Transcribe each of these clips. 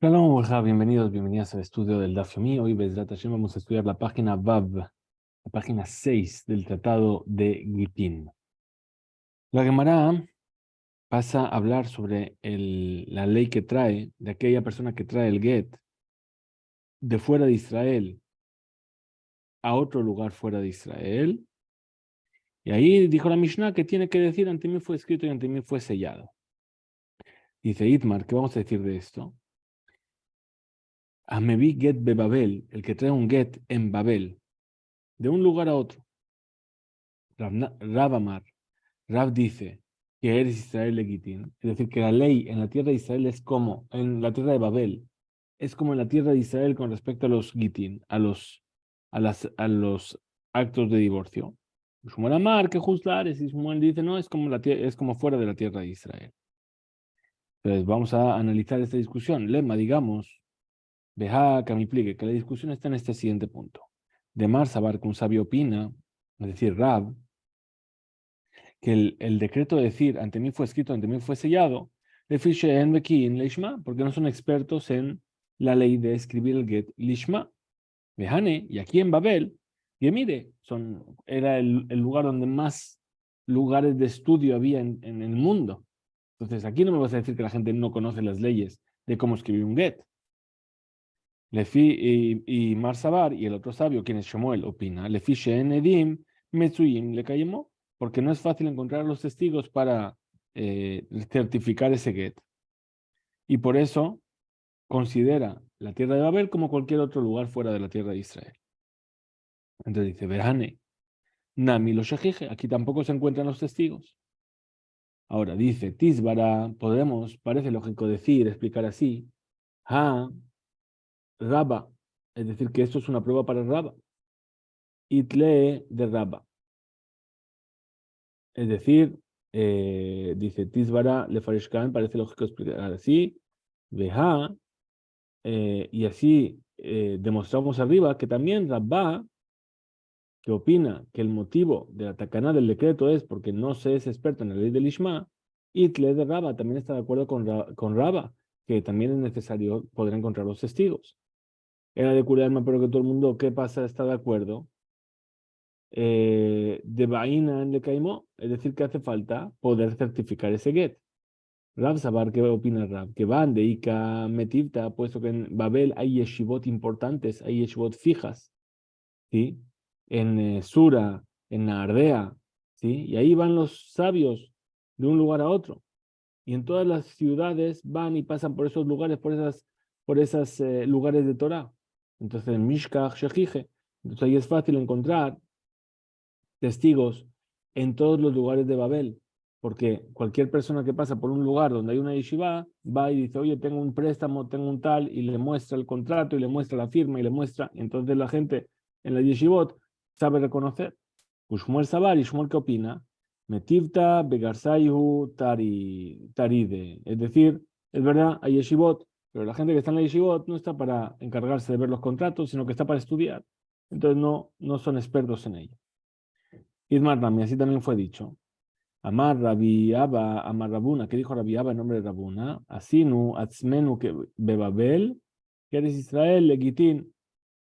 Shalom, Uja, bienvenidos, bienvenidas al estudio del Daf Yomi. Hoy, Bezrat Hashem, vamos a estudiar la página Vav, la página 6 del Tratado de Gittin. La Gemara pasa a hablar sobre la ley que trae, de aquella persona que trae el get de fuera de Israel a otro lugar fuera de Israel. Y ahí dijo la Mishnah que tiene que decir: ante mí fue escrito y ante mí fue sellado. Dice Itmar, ¿qué vamos a decir de esto? Amevi get bebabel, el que trae un get en Babel, de un lugar a otro. Rav Amar, Rav dice que eres Israel legítimo, es decir, que la ley en la tierra de Israel es como en la tierra de Babel, es como en la tierra de Israel con respecto a los gitin, a los actos de divorcio. Shmuel Amar, que juzgar, y Shmuel dice, no, es como fuera de la tierra de Israel. Entonces vamos a analizar esta discusión. Lema, digamos, Beja Kamipligue, que la discusión está en este siguiente punto. De Mar Sabar, que un sabio opina, es decir, Rav, que el decreto de decir ante mí fue escrito, ante mí fue sellado, porque no son expertos en la ley de escribir el get lishma. Vejane, y aquí en Babel, y mire, era el lugar donde más lugares de estudio había en el mundo. Entonces aquí no me vas a decir que la gente no conoce las leyes de cómo escribir un get. Y Marsabar y el otro sabio, quien es Shemuel, opina, Lefi Edim, Metsuyim le cayemó, porque no es fácil encontrar los testigos para certificar ese get. Y por eso considera la tierra de Babel como cualquier otro lugar fuera de la tierra de Israel. Entonces dice, Verane, Nami lo Shejije, aquí tampoco se encuentran los testigos. Ahora dice, Tisbara, parece lógico decir, explicar así, Ha, Rabba, es decir, que esto es una prueba para Rabba. Itle de Rabba. Es decir, dice Tisbara le Farishkan, parece lógico explicar así, Veja, y así demostramos arriba que también Rabba, que opina que el motivo de la takana del decreto es porque no se es experto en la ley del Ishma, y Tle de Rabba también está de acuerdo con Rabba, que también es necesario poder encontrar los testigos. Era de Kurelma, pero que todo el mundo, ¿qué pasa? Está de acuerdo. De Baina en le caimó, es decir, que hace falta poder certificar ese get. Rav Sabar, ¿qué opina Rav? Que van de Ica Metivta, puesto que en Babel hay yeshivot importantes, hay yeshivot fijas, ¿sí? En Sura, en Nardea, ¿sí? Y ahí van los sabios de un lugar a otro. Y en todas las ciudades van y pasan por esos lugares, por esas lugares de Torah. Entonces, en Mishkach, Shechije, entonces ahí es fácil encontrar testigos en todos los lugares de Babel, porque cualquier persona que pasa por un lugar donde hay una yeshiva, va y dice, oye, tengo un préstamo, tengo un tal, y le muestra el contrato, y le muestra la firma, y le muestra, y entonces la gente en la yeshivot sabe reconocer. Ushmuel Sabar, y Shmuel, ¿qué opina? Metivta, Begarsaihu, Taride. Es decir, es verdad, hay yeshivot, pero la gente que está en la yeshivot no está para encargarse de ver los contratos, sino que está para estudiar. Entonces no son expertos en ello. Ismar Rami, así también fue dicho. Amar Rabi Abba, Amar Rabuna, ¿qué dijo Rabi Abba en nombre de Rabuna? Asinu, Atzmenu, que Bebabel, que eres Israel, Legitín,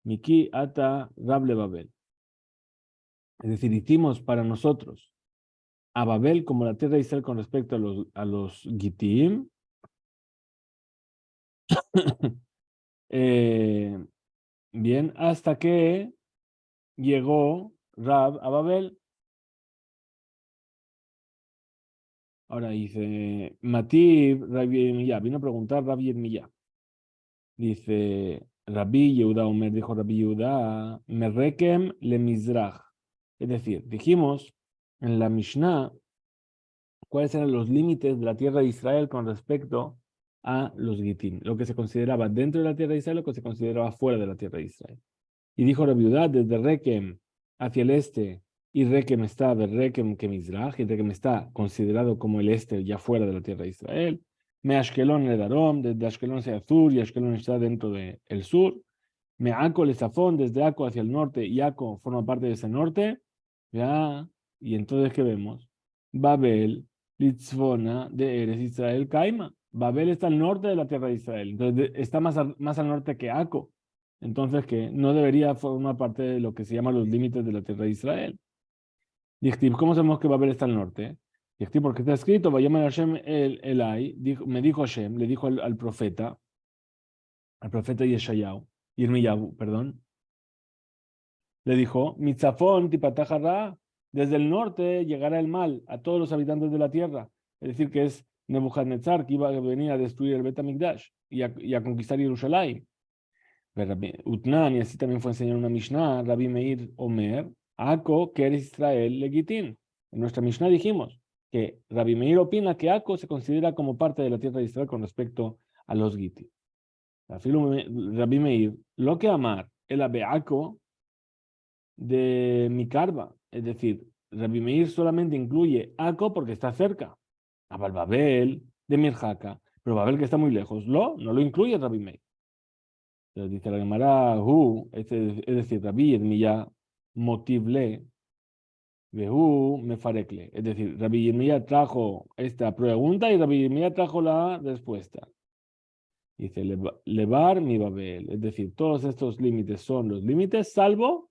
Miki, Ata, Rable Babel. Es decir, hicimos para nosotros a Babel como la tierra de Israel con respecto a los Gitim. Bien, hasta que llegó Rab a Babel. Ahora dice, Matib, Rabbi Yirmiyah, vino a preguntar Rabbi Yirmiyah. Dice, Rabbi Yehuda Omer, dijo Rabbi Yehuda, Merrekem le Mizrach. Es decir, dijimos en la Mishnah cuáles eran los límites de la tierra de Israel con respecto a los Gitim, lo que se consideraba dentro de la tierra de Israel, lo que se consideraba fuera de la tierra de Israel. Y dijo Rabbi Yehuda, desde Rekem hacia el este, y Rekem está de Rekem que Mizrach, y Rekem está considerado como el este, ya fuera de la tierra de Israel. Me Ashkelon le Darom, desde Ashkelon hacia el sur, y Ashkelon está dentro del sur. Me Aco le Zafón, desde Aco hacia el norte, y Aco forma parte de ese norte. Ya, y entonces, ¿qué vemos? Babel, Litzvona, de Eres Israel, Caima. Babel está al norte de la tierra de Israel, entonces está más al norte que Aco. Entonces, que no debería formar parte de lo que se llama los límites de la tierra de Israel. Dichtib, ¿cómo sabemos que Babel está al norte? Dichtib, porque está escrito, Vayomer Hashem Elai, me dijo Hashem, le dijo al profeta Yeshayahu, Yirmiyahu, perdón, le dijo, Mitzafón tipatajarra, desde el norte llegará el mal a todos los habitantes de la tierra. Es decir, que es Nebuchadnezzar que iba a venir a destruir el Bet HaMikdash y a conquistar Jerusalén. Utnan, y así también fue enseñar una Mishnah, Rabbi Meir Omer, Ako, que eres Israel, legitín. En nuestra Mishnah dijimos que Rabbi Meir opina que Ako se considera como parte de la tierra de Israel con respecto a los Gitim. Rabbi Meir, lo que amar, el Abeako de Mikarba, es decir, Rabbi Meir solamente incluye Ako porque está cerca, a Babel, de Mirjaka, pero Babel que está muy lejos, no lo incluye Rabbi Meir. Entonces dice la Gemara, es decir, Rabbi Yirmiyah motivle, vehu mefarekle. Es decir, Rabbi Yirmiyah trajo esta pregunta y Rabbi Yirmiyah trajo la respuesta. Dice, levar mi Babel. Es decir, todos estos límites son los límites, salvo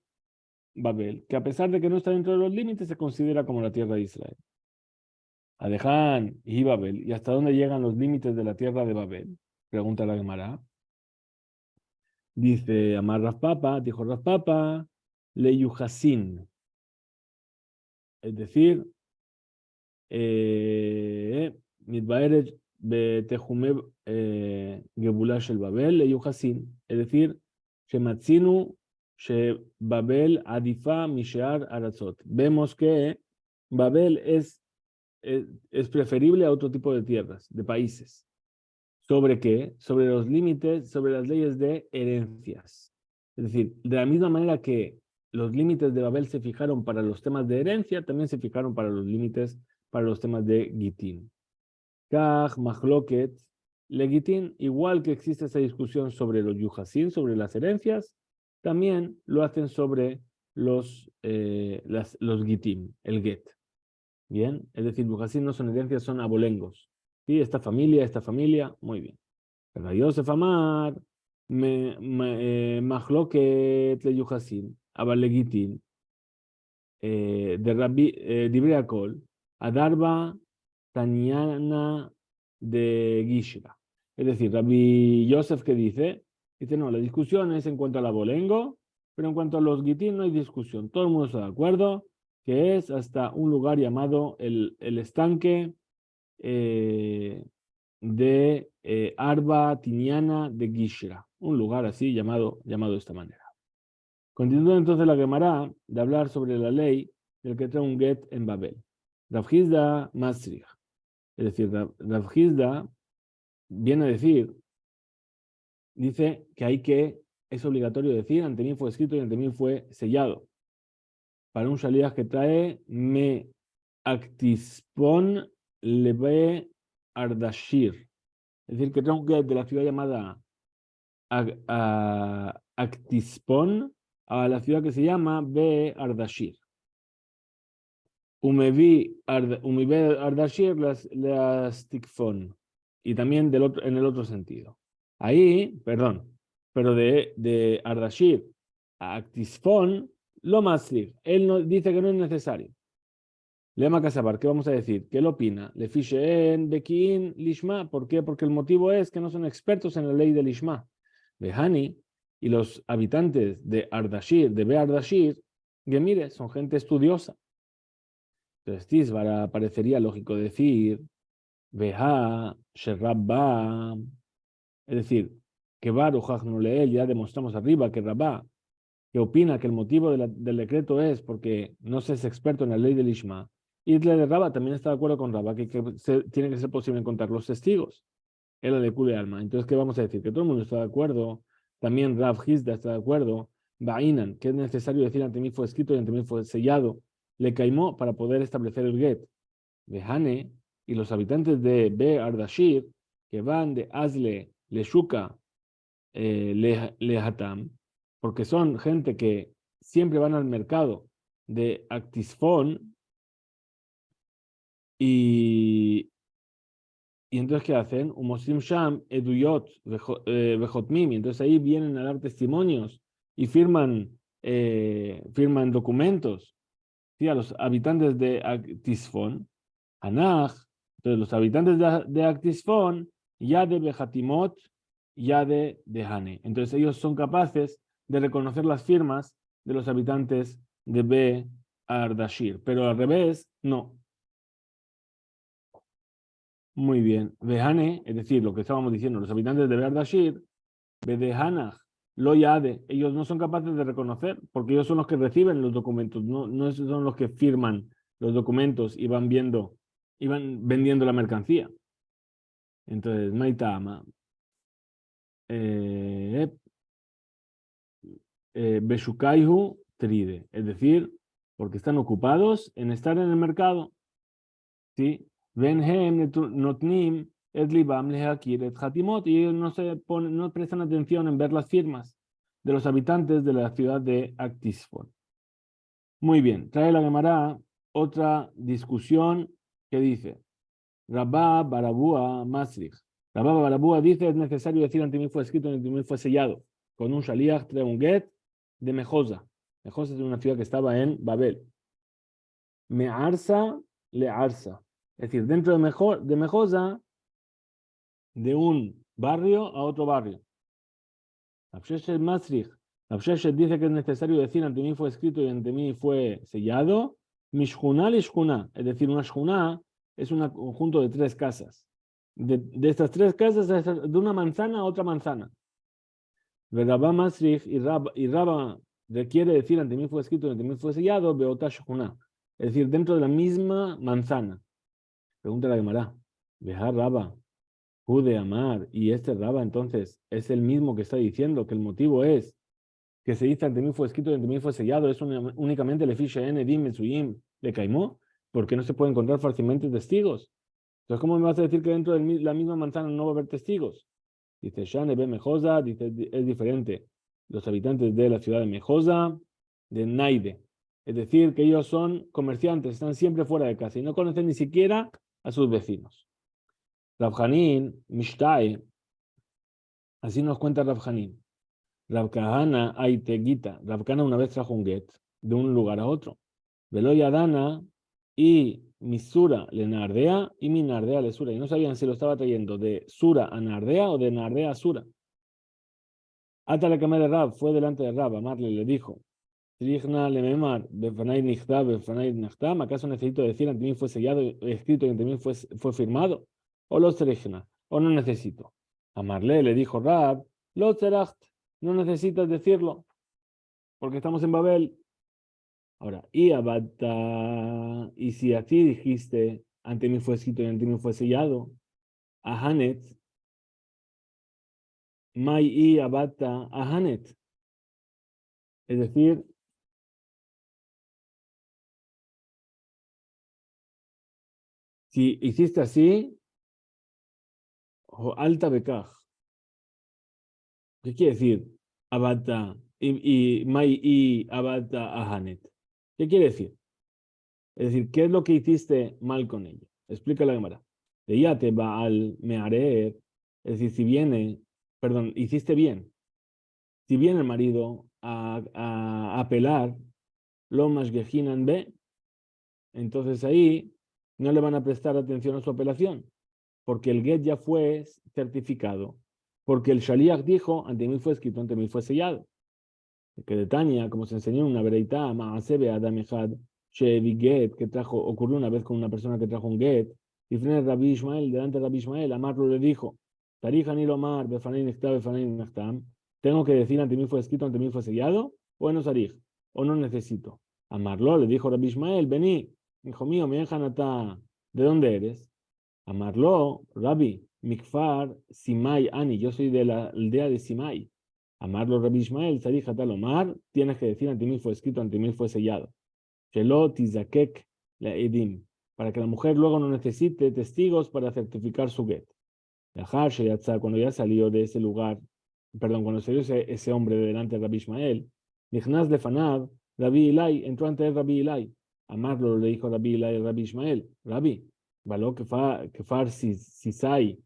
Babel, que a pesar de que no está dentro de los límites, se considera como la tierra de Israel. Adejan y Babel. ¿Y hasta dónde llegan los límites de la tierra de Babel? Pregunta la Gemara. Dice Amar Raspapa, dijo Raspapa, Leyuhasin. Es decir, Mitbaeret betejume Gebulash el Babel, Leyuhasin. Es decir, Shematzinu Babel Adifa Mishear Aratzot. Vemos que Babel es preferible a otro tipo de tierras, de países. ¿Sobre qué? Sobre los límites, sobre las leyes de herencias. Es decir, de la misma manera que los límites de Babel se fijaron para los temas de herencia, también se fijaron para los límites para los temas de Gitin. Kaj, Mahloket, Legitin, igual que existe esa discusión sobre los Yuhasin, sobre las herencias, también lo hacen sobre los Gitim, el Get. Bien, es decir, Yuhasin no son herencias, son abolengos. ¿Sí? Esta familia, muy bien. Pero Yosef Amar, Mahloket le Yuhasin, Abalegitin, de Rabbi Dibreakol, Adarba, Tanyana de Gishra. Es decir, Rabbi Yosef que dice, no, la discusión es en cuanto al abolengo, pero en cuanto a los Gitin no hay discusión. Todo el mundo está de acuerdo que es hasta un lugar llamado el estanque de Arba Tiniana de Gishra, un lugar así llamado de esta manera. Continúa entonces la Gemara de hablar sobre la ley del que trae un get en Babel. Rav Hizda Masrich. Es decir, Rav Hizda viene a decir, dice que es obligatorio decir, ante mí fue escrito y ante mí fue sellado. Para un shaliach que trae me actispon leve ardashir. Es decir, que trae un get de la ciudad llamada Actispon a la ciudad que se llama Be Ardashir. Umevi Ardashir las Tikfon. Y también en el otro sentido. Ahí, perdón, pero de Ardashir a Actispon, lo más él no, dice que no es necesario. Lema Casabar, ¿qué vamos a decir? ¿Qué él opina? Le fiche en Bekin Lishma. ¿Por qué? Porque el motivo es que no son expertos en la ley de Lishma. Behani y los habitantes de Ardashir, de Be Ardashir, que mire, son gente estudiosa. Entonces, Tisbara parecería lógico decir, Beha, Sherabba, es decir, que Baruch no lee, ya demostramos arriba que Rabá, que opina que el motivo del decreto es porque no se es experto en la ley del Ishma. Y de Rabá también está de acuerdo con Rabá que tiene que ser posible encontrar los testigos. Él le cubre alma. Entonces, ¿qué vamos a decir? Que todo el mundo está de acuerdo. También Rav Hizda está de acuerdo. Ba'inan, que es necesario decir ante mí fue escrito y ante mí fue sellado. Le caimó para poder establecer el get. Behane y los habitantes de Be Ardashir, que van de Azle, Leshuka, Lehatam, porque son gente que siempre van al mercado de Actisfón y Y entonces, ¿qué hacen? Umosrim Sham, Eduyot, Vejotmim. Y entonces ahí vienen a dar testimonios y firman documentos, ¿sí? A los habitantes de Actisfón, Anach. Entonces, los habitantes de Actisfón, ya de Bejatimot, ya de Hane. Entonces, ellos son capaces de reconocer las firmas de los habitantes de Be Ardashir. Pero al revés, no. Muy bien. Behane, es decir, lo que estábamos diciendo, los habitantes de Beardashir, Bedehanach, Lo Yade, ellos no son capaces de reconocer, porque ellos son los que reciben los documentos, no son los que firman los documentos y van vendiendo la mercancía. Entonces, Maitama, Beshukaihu Tride, es decir, porque están ocupados en estar en el mercado. ¿Sí? Venhem notnim et libam lehakir et hatimot, y ellos no prestan atención en ver las firmas de los habitantes de la ciudad de Actisfon. Muy bien, trae la Gemara otra discusión que dice, Rabá Barabúa Masrich. Rabá Barabúa dice, es necesario decir ante mí fue escrito, ante mí fue sellado, con un shaliach, trae un get de Mejosa. Mejosa es una ciudad que estaba en Babel. Me'arsa le arsa. Es decir, dentro de Mejosa, de un barrio a otro barrio. Absheshet Masrich. Absheshet dice que es necesario decir ante mí fue escrito y ante mí fue sellado. Mishkuna y Shkuna. Es decir, una Shkuna es un conjunto de 3 casas. De estas 3 casas, de una manzana a otra manzana. Rabba Masrich y Rabba requiere decir ante mí fue escrito y ante mí fue sellado. Beota Shkuna. Es decir, dentro de la misma manzana. Pregunta la Gemara. Veja Rabba. Pude amar, y este Raba entonces es el mismo que está diciendo que el motivo es que se dice ante mí fue escrito y ante mí fue sellado, es únicamente le fiche en Edim, Metsuyim, le caimó, porque no se puede encontrar fácilmente testigos. Entonces, ¿cómo me vas a decir que dentro de la misma manzana no va a haber testigos? Dice Shane be Mejosa, dice es diferente. Los habitantes de la ciudad de Mejosa, de Naide. Es decir, que ellos son comerciantes, están siempre fuera de casa y no conocen ni siquiera a sus vecinos. Rav Hanin, Mishtai, así nos cuenta Rav Hanin. Rav Kahana Aiteguita. Rav Kahana una vez trajo un get de un lugar a otro. Veloya Dana y Misura le Nardea y mi Nardea le Sura. Y no sabían si lo estaba trayendo de Sura a Nardea o de Nardea a Sura. Ata la cama de Rav fue delante de Rav. Amarle le dijo: Trigna le memar, Befanay Nichtab, Befanay Nachtam. ¿Acaso necesito decir ante mí fue sellado, escrito y ante mí fue firmado? O los Trigna, o no necesito. Amarle le dijo Rav: Lo Teracht, no necesitas decirlo, porque estamos en Babel. Ahora, y Abata, y si a ti dijiste, ante mí fue escrito y ante mí fue sellado, a Hanet, Mai y Abata a Hanet. Es decir, si hiciste así, alta becaj. ¿Qué quiere decir Abata y Mai y Abata a Hanet? ¿Qué quiere decir? Es decir, ¿qué es lo que hiciste mal con ella? Explica la Gemara. De ya te va al mearer, es decir, si viene, perdón, hiciste bien. Si viene el marido a apelar, lo más gejinan be, entonces ahí no le van a prestar atención a su apelación, porque el get ya fue certificado, porque el shaliach dijo, ante mí fue escrito, ante mí fue sellado. Que de Tania, como se enseñó en una vereitá, Maasebe Adam Echad, Shevi Get, que ocurrió una vez con una persona que trajo un get, y frente a Rabbi Ishmael, delante de Rabbi Ishmael, Amarlo le dijo: Tarija Omar, Befanein Nechtab, Befanein Nachtam, tengo que decir ante mí fue escrito, ante mí fue sellado, o no Sarij, o no necesito. Amarlo le dijo Rabbi Ishmael: Vení, hijo mío, mi hija Natá, ¿de dónde eres? Amarlo, Rabbi, Mikfar, Simai Ani, yo soy de la aldea de Simai. Amarlo Rabbi Ishmael, Sarija Talomar, tienes que decir ante mí fue escrito, ante mí fue sellado. Shelo Tizakek la Edim, para que la mujer luego no necesite testigos para certificar su get. Cuando ya salió de ese lugar, perdón, cuando salió ese hombre de delante de Rabbi Ishmael, Nichnas de Fanav, Rabbi Ilai, entró ante Rabbi Ilai. Amarlo le dijo Rabbi Ilai, Rabbi Ishmael: Rabbi, ¿vale? Que far Sisai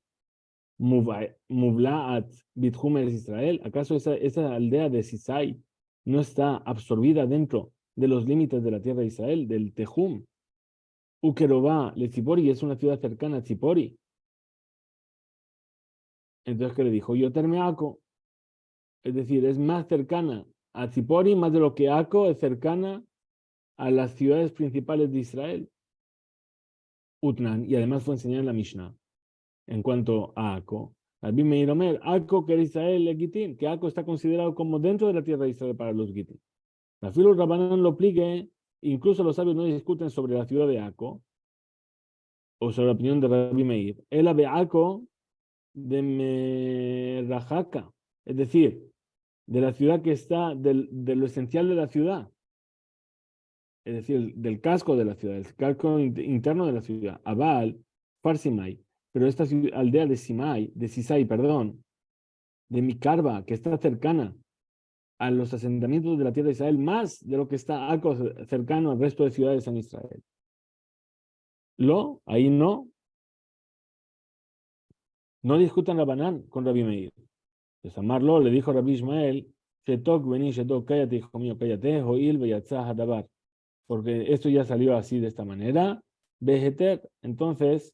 Mublaat Bitchum Eretz Israel. ¿Acaso esa aldea de Sisai no está absorbida dentro de los límites de la tierra de Israel, del Tejum? Ukerová, le Tzipori, es una ciudad cercana a Tzipori. Entonces, ¿qué le dijo? Yo terme Aco, es decir, es más cercana a Tzipori, más de lo que Aco es cercana a las ciudades principales de Israel. Utnan, y además fue enseñada en la Mishnah. En cuanto a Aco, Rabbi Meir Omer, Aco que era Israel le Gitín, que Aco está considerado como dentro de la tierra de Israel para los Gitín. La filo Rabanán lo plique, incluso los sabios no discuten sobre la ciudad de Aco, o sobre la opinión de Rabbi Meir. El ave Aco de Merajaka, es decir, de la ciudad que está, de lo esencial de la ciudad, es decir, del casco de la ciudad, el casco interno de la ciudad, Abal, Farsimai, pero esta aldea de Sisai, perdón, de Micarba, que está cercana a los asentamientos de la tierra de Israel, más de lo que está Aco cercano al resto de ciudades en Israel. Ahí no discutan Rabanán con Rabbi Meir. Pues amarlo le dijo Rabbi Ismael, Shetok, vení, Shetok, cállate, hijo mío, cállate, Joil, Beyatzah, Hadabar. Porque esto ya salió así de esta manera. Vegeter, entonces,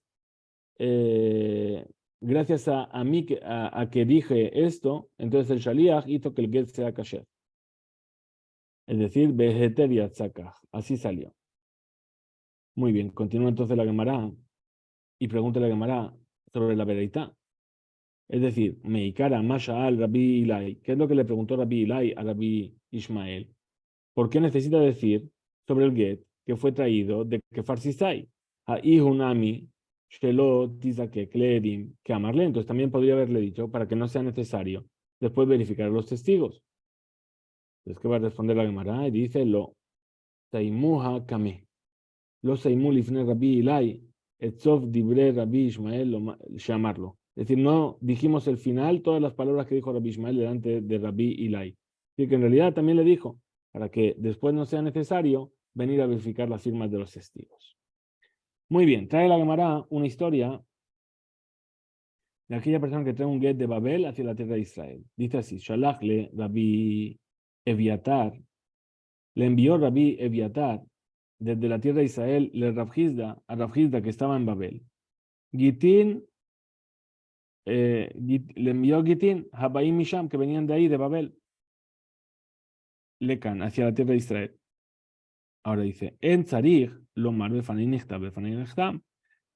gracias a mí, a que dije esto, entonces el Shaliach hizo que el get sea kasher. Es decir, Vegeter y Atzakah. Así salió. Muy bien, continúa entonces la Gemara y pregunta la Gemara sobre la vereitá. Es decir, Meikara, Masha'al, Rabbi Ilai. ¿Qué es lo que le preguntó Rabbi Ilai a Rabbi Ismael? ¿Por qué necesita decir sobre el get que fue traído de Kefar Sisai? A Ihunami, Shelo, Tizake, Kledim, que amarle. Entonces también podría haberle dicho para que no sea necesario después verificar los testigos. Entonces, ¿qué va a responder la Gemara? Y dice, lo Taimuha Kame. Lo Saimu Lifne Rabbi Ilai, Etzov Dibre Rabbi Ismael, llamarlo. Es decir, no dijimos el final, todas las palabras que dijo Rabbi Ismael delante de Rabbi Ilai. Y que en realidad también le dijo, para que después no sea necesario venir a verificar las firmas de los testigos. Muy bien, trae la Gemara una historia de aquella persona que trae un get de Babel hacia la tierra de Israel. Dice así, Shalachle Rabbi Eviatar, le envió Rabbi Eviatar desde la tierra de Israel a Rabhizda que estaba en Babel. Gitín, le envió Gitín, Habaim Misham, que venían de ahí, de Babel, Lecan, hacia la tierra de Israel. Ahora dice, en Tzarich, lo mar befaninichtam.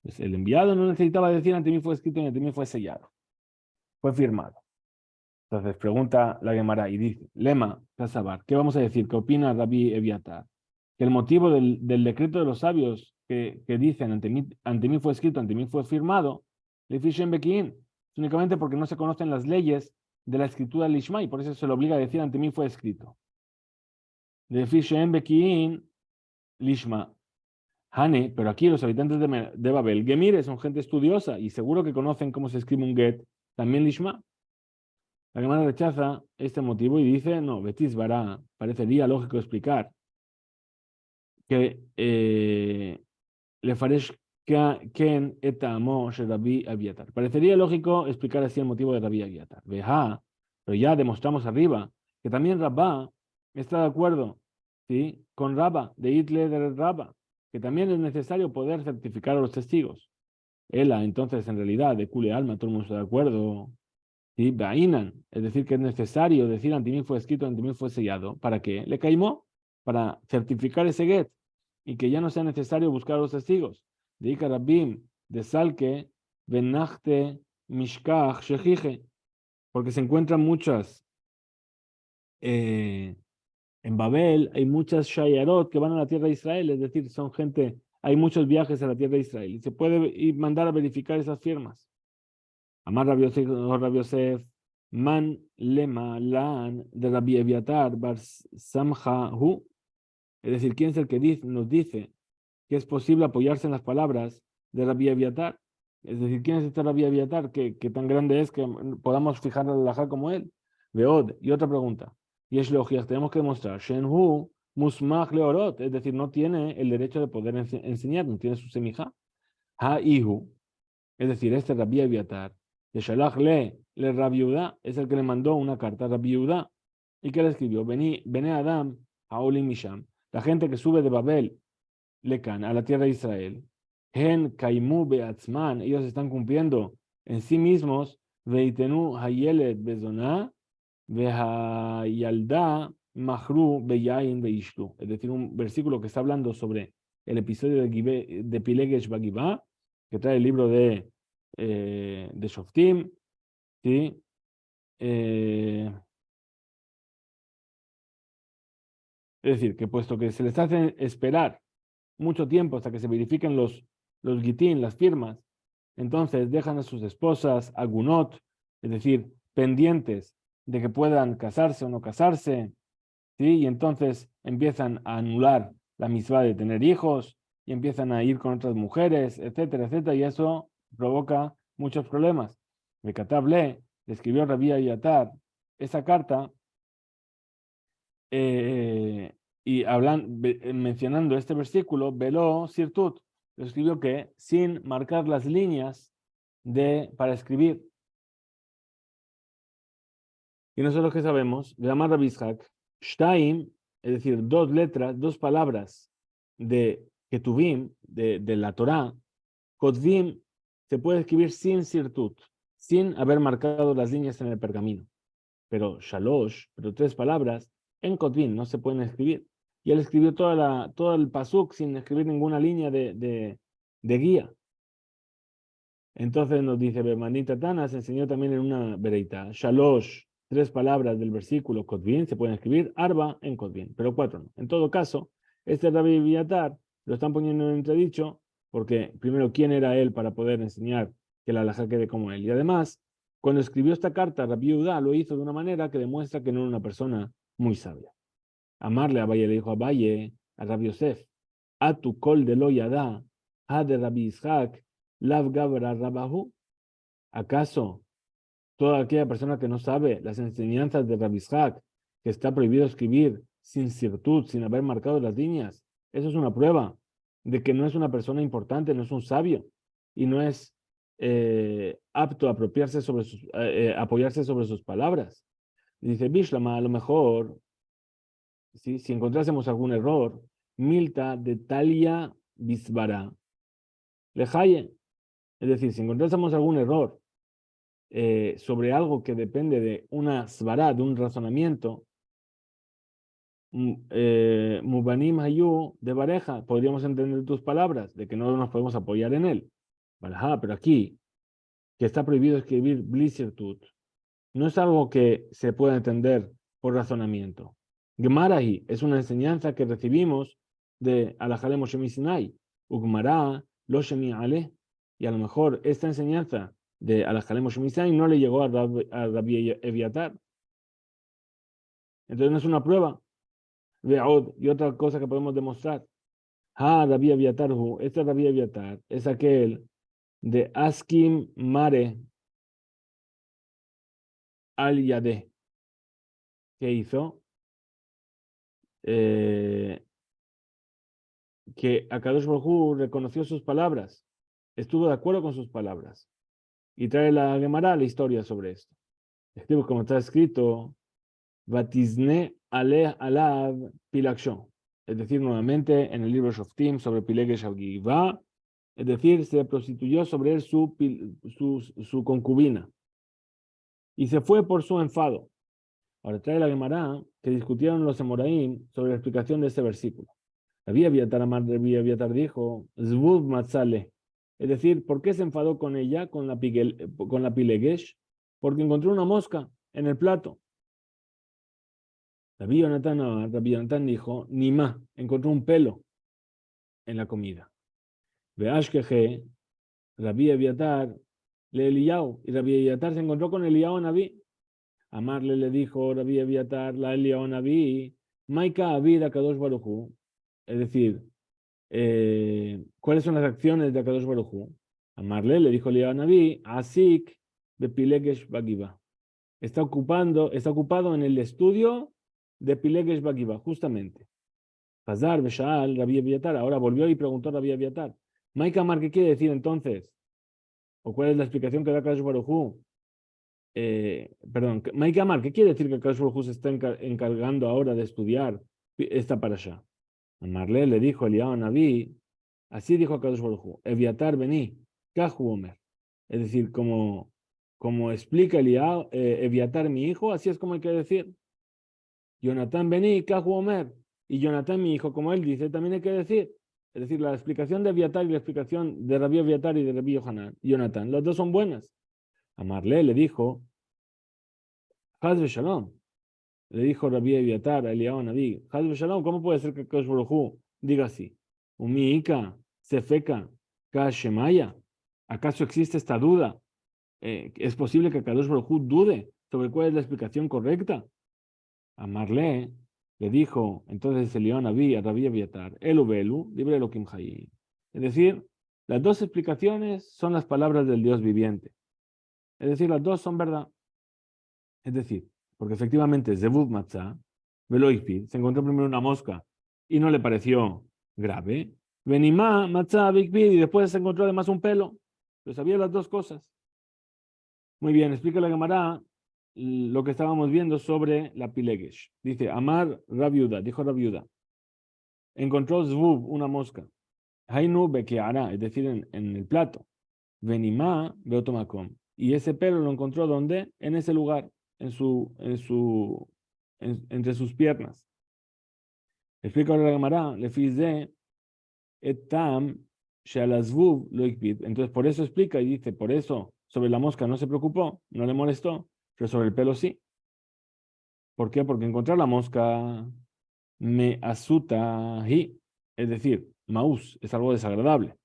Pues el enviado no necesitaba decir ante mí fue escrito y ante mí fue sellado. Fue firmado. Entonces pregunta la Gemara y dice, Lema, Kasabar, ¿qué vamos a decir? ¿Qué opina Rabbi Eviatar? Que el motivo del decreto de los sabios que dicen ante mí fue escrito, ante mí fue firmado, le fishen bekin, únicamente porque no se conocen las leyes de la escritura del Ishmael, por eso se le obliga a decir ante mí fue escrito. Le fishen bekin, Lishma. Hane, pero aquí los habitantes de Babel, Gemire, son gente estudiosa y seguro que conocen cómo se escribe un get, también Lishma. La Gemara rechaza este motivo y dice, no, Betis Bará, parecería lógico explicar que le faresh ken etamo Rabbi Abiatar. Parecería lógico explicar así el motivo de Rabbi Abiatar. Veja, pero ya demostramos arriba que también Rabba está de acuerdo, ¿sí?, con Rabba, de Hitler de Rabba, que también es necesario poder certificar a los testigos. Ela, entonces, en realidad, de Kule Alma, todo el mundo está de acuerdo. ¿Sí? Bainan, es decir, que es necesario decir ante mí fue escrito, ante mí fue sellado. ¿Para qué? Le caimó para certificar ese get y que ya no sea necesario buscar a los testigos. De Ikarabim, de Salke, Benachte, Mishkach, Shejije, porque se encuentran muchas. En Babel hay muchas Shayarot que van a la tierra de Israel, es decir, son gente, hay muchos viajes a la tierra de Israel y se puede mandar a verificar esas firmas. Amar Rabbi Yosef, Man Lema Lan de Rabbi Eviatar Bar Samha Hu. Es decir, ¿quién es el que nos dice que es posible apoyarse en las palabras de Rabbi Eviatar? Es decir, ¿quién es este Rabbi Eviatar que tan grande es que podamos fijar al alajá como él? Veod. Y otra pregunta. Y es lógico, tenemos que demostrar. Shenhu Musmach Leorot. Es decir, no tiene el derecho de poder enseñar, no tiene su semija. Ha-Ihu, es decir, este Rabbi Abiatar, de Shalach le Rabbi Yehuda, es el que le mandó una carta a Rabbi Yehuda. ¿Y qué le escribió? Bene Adam, Haolim Misham, la gente que sube de Babel, Lecan, a la tierra de Israel. Hen Kaimu Beatzman, ellos están cumpliendo en sí mismos, Veitenu Hayelet Bezoná, Vehayalda Mahru Beyain Beishlu. Es decir, un versículo que está hablando sobre el episodio de Pilegesh Bagibá, que trae el libro de Shoftim, ¿sí? Es decir, que puesto que se les hace esperar mucho tiempo hasta que se verifiquen los gitín, las firmas, entonces dejan a sus esposas agunot, es decir, pendientes de que puedan casarse o no casarse, ¿sí? Y entonces empiezan a anular la misvá de tener hijos y empiezan a ir con otras mujeres, etcétera, etcétera, y eso provoca muchos problemas. Le escribió Rabí Abiatar esa carta y mencionando este versículo, veló sirtut, lo escribió que sin marcar las líneas para escribir. Y nosotros que sabemos, Gamar Rabishak, Shtaim, es decir, dos letras, dos palabras de Ketuvim, de la Torá, Kotvim, se puede escribir sin sirtut, sin haber marcado las líneas en el pergamino. Pero Shalosh, pero tres palabras, en Kotvim no se pueden escribir. Y él escribió todo el pasuk sin escribir ninguna línea de guía. Entonces nos dice, Bermanita Tana se enseñó también en una vereita. Shalosh, tres palabras del versículo Kotvim se pueden escribir, Arba en Kotvim, pero cuatro no. En todo caso, este Rabbi Abiatar lo están poniendo en entredicho, porque primero, ¿quién era él para poder enseñar que la halajá quede como él? Y además, cuando escribió esta carta, Rabbi Yehuda lo hizo de una manera que demuestra que no era una persona muy sabia. Amarle a Abaye le dijo a Abaye, a Rabbi Yosef, a tu kol de lo yada, ha de Rabbi Ishak, lav gabra rabahu. ¿Acaso toda aquella persona que no sabe las enseñanzas de Rabbi Ishak, que está prohibido escribir sin sirtud, sin haber marcado las líneas, eso es una prueba de que no es una persona importante, no es un sabio y no es apto a apoyarse sobre sus palabras? Dice Bishlama, a lo mejor, ¿sí? Si encontrásemos algún error, Milta de Talia Bisbara, Lejaye, es decir, si encontrásemos algún error sobre algo que depende de una svara, de un razonamiento, Mubanim Hayu de Bareja, podríamos entender tus palabras, de que no nos podemos apoyar en él. Pero aquí, que está prohibido escribir Blisirtut, no es algo que se pueda entender por razonamiento. Gemarahi es una enseñanza que recibimos de Alajale Moshe Sinai, Ugmará, Lo Shemi Ale, y a lo mejor esta enseñanza de Alajale Moshe Sinai no le llegó a Rabbi Eviatar. Entonces no es una prueba. Veod, y otra cosa que podemos demostrar. Rabbi Eviatar, este Rabbi Eviatar es aquel de Askim Mare Al Yadeh, que hizo que Akadosh Baruj Hu reconoció sus palabras, estuvo de acuerdo con sus palabras. Y trae la Gemara la historia sobre esto. Escribo como está escrito, Batizne Alav Pilaksho. Es decir, nuevamente en el libro Shoftim sobre Pilegesh Hagiva, es decir, se prostituyó sobre él su concubina. Y se fue por su enfado. Ahora trae la Gemara que discutieron los Emoraim sobre la explicación de este versículo. Rabbi Abiatar dijo, Zvud Matzale. Es decir, ¿por qué se enfadó con ella, con la Pilegesh? Porque encontró una mosca en el plato. Rabbi Yonatan dijo, Nima, encontró un pelo en la comida. Veashkeje, Rabbi Abiatar, le Eliyahu, y Rabbi Abiatar se encontró con Eliyahu Naví. Amarle le dijo Rabbi Abiatar, la Eliyahu Naví, Maika Abid Akadosh Baruj Hu. Es decir, ¿cuáles son las acciones de Akadosh Baruj Hu? Amarle le dijo Eliyahu Naví, Asik de Pilegesh Bagiba. Está ocupado en el estudio de Pilegesh Bagiba, justamente. Hazar Beshal, Rabbi Abiatar. Ahora volvió y preguntó a Rabbi Abiatar. Maika Mar, ¿qué quiere decir entonces? ¿O cuál es la explicación que da Kadosh Baruj Hu? Perdón, Maika Mar, ¿qué quiere decir que Kadosh Baruj Hu se está encargando ahora de estudiar esta parasha? Amarle le dijo Eliyahu Naví, así dijo a Kadosh Baruj Hu, Eviatar vení, Kahu Omer. Es decir, como explica Eliyahu, Eviatar mi hijo, así es como hay que decir. Jonathan vení, Kahu Omer. Y Jonathan mi hijo, como él dice, también hay que decir. Es decir, la explicación de Eviatar y la explicación de Rabbi Eviatar y de Rabbi Yohanan, Jonathan, las dos son buenas. Amarle le dijo, Haz Shalom. Le dijo Rabbi Eviatar a Eliyahu Naví, Haz Shalom, ¿cómo puede ser que Kadosh Baruj Hu diga así? Umiika, Sefeka, Kashemaya. ¿Acaso existe esta duda? ¿Es posible que Kadosh Baruj Hu dude sobre cuál es la explicación correcta? Amarle le dijo entonces Eliyahu Naví a Rabbi Eviatar, Elu Belu, libre Elohim Hayim. Es decir, las dos explicaciones son las palabras del Dios viviente. Es decir, las dos son verdad. Es decir, porque efectivamente Zebuv Matzah, Veloikpid, se encontró primero una mosca y no le pareció grave. Venimá, Matzah, Bigpid, y después se encontró además un pelo. Pero sabía las dos cosas. Muy bien, explica la Gemara lo que estábamos viendo sobre la Pilegesh. Dice, Amar Rabiuda, dijo Rabiuda, encontró Zvub, una mosca. Hainu Bekeara, es decir, en el plato. Venimá, Beotomakom. Y ese pelo lo encontró ¿dónde? En ese lugar, entre sus piernas. Explica ahora la Gemara, le fize etam shalazvuv lo ikbid. Entonces, por eso explica y dice, por eso sobre la mosca no se preocupó, no le molestó, pero sobre el pelo sí. ¿Por qué? Porque encontrar la mosca me asuta hi, es decir, maús, es algo desagradable.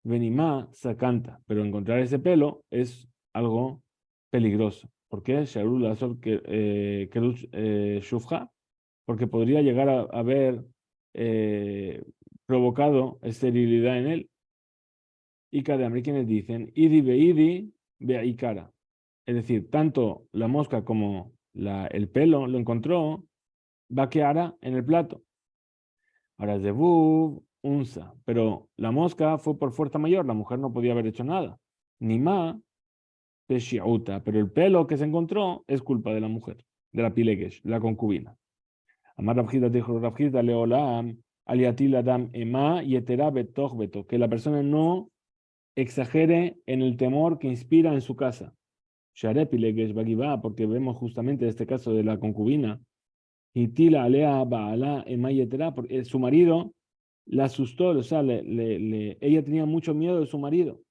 Venimá sacanta, pero encontrar ese pelo es algo peligroso. ¿Por qué? Sharul Azor Kerush Shufja, porque podría llegar a haber provocado esterilidad en él. Y cada vez quienes dicen, idi beidi beikara. Es decir, tanto la mosca como el pelo lo encontró vaqueara en el plato. Ahora, Zebub, unsa, pero la mosca fue por fuerza mayor, la mujer no podía haber hecho nada. Ni ma, peshiauta, pero el pelo que se encontró es culpa de la mujer, de la pilegesh, la concubina. Amar Rabjida dijo Rabjida leolam, aliatil adam ema yetera betoch beto, que la persona no exagere en el temor que inspira en su casa. Share pilegesh bagibá, porque vemos justamente este caso de la concubina. Y tila alea baala ema yetera, porque su marido la asustó, o sea, ella tenía mucho miedo de su marido.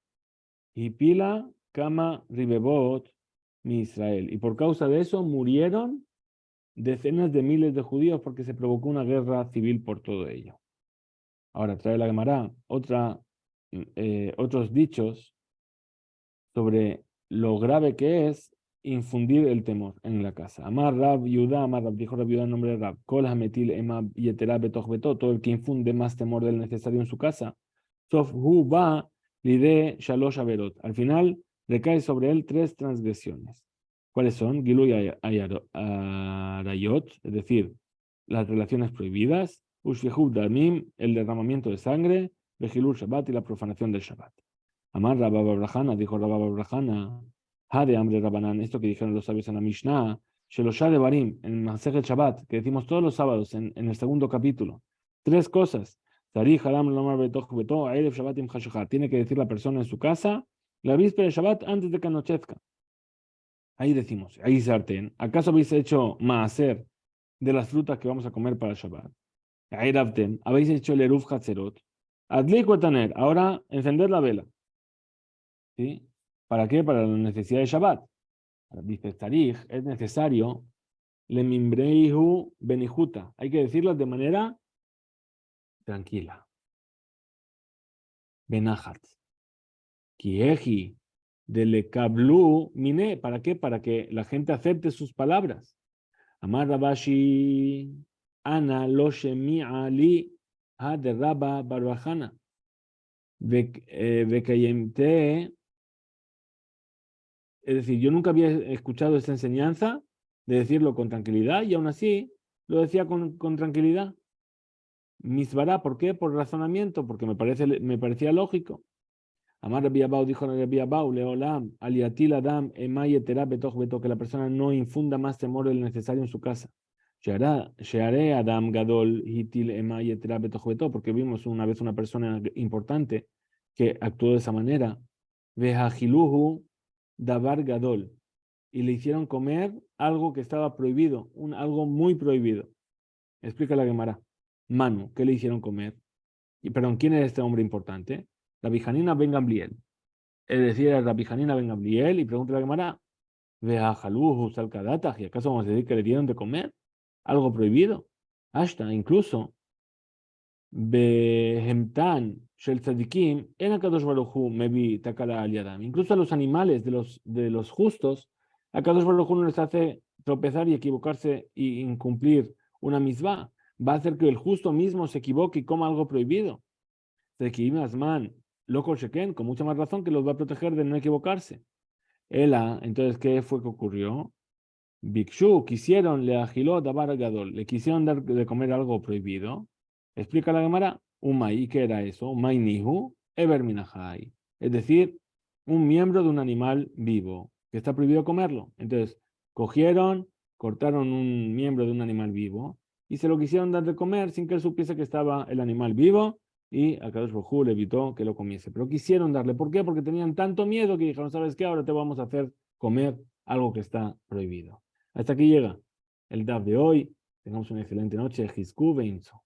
Y pila kama ribebot mi Israel. Y por causa de eso murieron decenas de miles de judíos porque se provocó una guerra civil por todo ello. Ahora trae la Gemara otros dichos sobre lo grave que es infundir el temor en la casa. Amar Rab Yudá, Amar Rab, dijo Rab Yudá en nombre de Rab, Kol Hametil Ema Yetera Betoch Beto, todo el que infunde más temor del necesario en su casa, Sof Hu Ba Lide Shalosh Averot. Al final recae sobre él tres transgresiones. ¿Cuáles son? Giluy Arayot, es decir, las relaciones prohibidas, Ushvehud Damim, el derramamiento de sangre, Vejilur Shabbat y la profanación del Shabbat. Amar Rabba Babrajana, dijo Rabba Babrajana, Ha de hambre Rabanán, esto que dijeron los sabios en la Mishnah, Shelosha de Barim, en Masechet Shabbat, que decimos todos los sábados en el segundo capítulo. Tres cosas. Tiene que decir la persona en su casa la víspera de Shabbat antes de que anochezca. Ahí decimos, ahí sartén. ¿Acaso habéis hecho maaser de las frutas que vamos a comer para Shabbat? Ahí habéis hecho el Eruv Hatzerot. Adli Taner, ahora encender la vela. ¿Sí? ¿Para qué? Para la necesidad de Shabbat. Dice Tarij, es necesario lemimreihu benijuta. Hay que decirlo de manera tranquila. Benahat. Kieji. Delekablu mine. ¿Para qué? Para que la gente acepte sus palabras. Amar Rabashi. Ana lo shemi'a li ha de Rabba Barbajana. Bekayemte. Es decir, yo nunca había escuchado esta enseñanza de decirlo con tranquilidad y aún así lo decía con tranquilidad. Misbará, ¿por qué? Por razonamiento, porque me parecía lógico. Amar Rabbi Abau, dijo Rabbi Abau, Leolam, aliatil Adam, emay etera betoch beto, que la persona no infunda más temor del necesario en su casa. Sheare Adam Gadol, hitil emay etera betoch beto, porque vimos una vez una persona importante que actuó de esa manera. Vejajiluhu davar Gadol, y le hicieron comer algo que estaba prohibido, algo muy prohibido. Explica la Gemara. Manu, ¿qué le hicieron comer? Y, perdón, ¿quién era este hombre importante? Rabbi Hanina ben Gamliel. Es decir, a Rabbi Hanina ben Gamliel y pregunta a la Gemara, vea Jaluhu salkadata, ¿y acaso vamos a decir que le dieron de comer? Algo prohibido. Hasta incluso Behemtan Shel Tzadikim en Akadosh Baruj Hu mevi takala al yadam. Incluso a los animales de los justos, Akadosh Baruj Hu no les hace tropezar y equivocarse y incumplir una misvá. Va a hacer que el justo mismo se equivoque y coma algo prohibido. Man, loco Sheken, con mucha más razón que los va a proteger de no equivocarse. Ela, entonces, ¿qué fue que ocurrió? Bikshu, quisieron, le agiló Dabar Gadol, le quisieron dar de comer algo prohibido. Explica la Gemara, Umay, ¿qué era eso? Umay Nihu, Eber Minahai. Es decir, un miembro de un animal vivo, que está prohibido comerlo. Entonces, cogieron, cortaron un miembro de un animal vivo y se lo quisieron dar de comer sin que él supiese que estaba el animal vivo y Akadosh Baruj Hu le evitó que lo comiese. Pero quisieron darle. ¿Por qué? Porque tenían tanto miedo que dijeron, ¿sabes qué? Ahora te vamos a hacer comer algo que está prohibido. Hasta aquí llega el DAF de hoy. Tengamos una excelente noche. Jizku Beinzo.